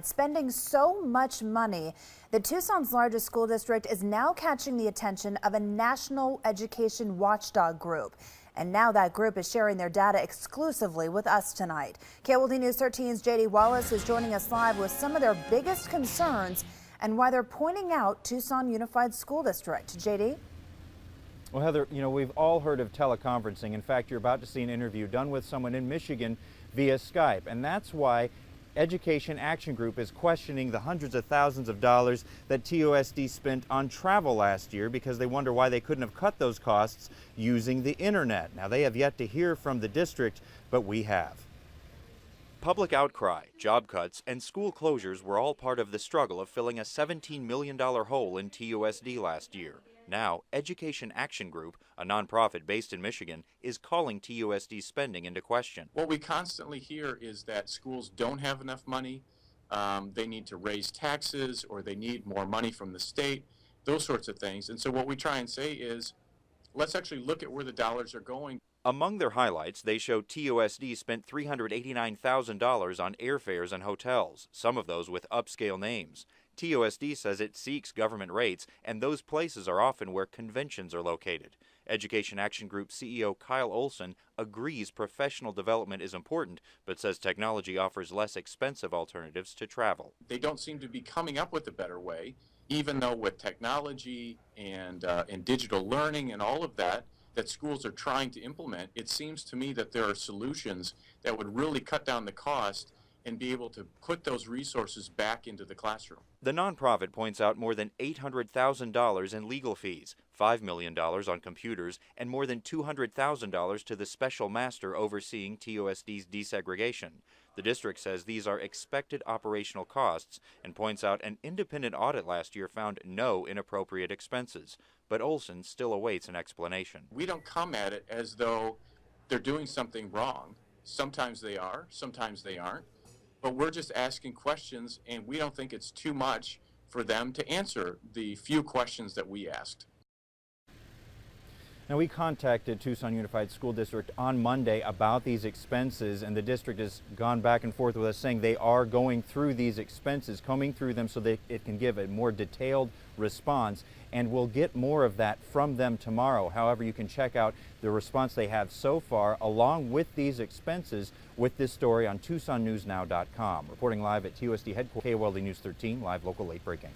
Spending so much money that Tucson's largest school district is now catching the attention of a national education watchdog group. And now that group is sharing their data exclusively with us tonight. KOLD News 13's JD Wallace is joining us live with some of their biggest concerns and why they're pointing out Tucson Unified School District. JD? Well, Heather, we've all heard of teleconferencing. In fact, you're about to see an interview done with someone in Michigan via Skype. And that's why Education Action Group is questioning the hundreds of thousands of dollars that TUSD spent on travel last year because they wonder why they couldn't have cut those costs using the internet. Now, they have yet to hear from the district, but we have. Public outcry, job cuts, and school closures were all part of the struggle of filling a $17 million hole in TUSD last year. Now, Education Action Group, a nonprofit based in Michigan, is calling TUSD spending into question. What we constantly hear is that schools don't have enough money, they need to raise taxes, or they need more money from the state, those sorts of things. And so what we try and say is, let's actually look at where the dollars are going. Among their highlights, they show TUSD spent $389,000 on airfares and hotels, some of those with upscale names. TUSD says it seeks government rates, and those places are often where conventions are located. Education Action Group CEO Kyle Olson agrees professional development is important, but says technology offers less expensive alternatives to travel. They don't seem to be coming up with a better way, even though with technology and digital learning and all of that schools are trying to implement, it seems to me that there are solutions that would really cut down the cost and be able to put those resources back into the classroom. The nonprofit points out more than $800,000 in legal fees, $5 million on computers, and more than $200,000 to the special master overseeing TUSD's desegregation. The district says these are expected operational costs and points out an independent audit last year found no inappropriate expenses. But Olson still awaits an explanation. We don't come at it as though they're doing something wrong. Sometimes they are, sometimes they aren't. But we're just asking questions, and we don't think it's too much for them to answer the few questions that we asked. Now, we contacted Tucson Unified School District on Monday about these expenses, and the district has gone back and forth with us saying they are going through these expenses, combing through them so that it can give a more detailed response, and we'll get more of that from them tomorrow. However, you can check out the response they have so far along with these expenses with this story on TucsonNewsNow.com. Reporting live at TUSD headquarters, KOLD News 13, live local late breaking.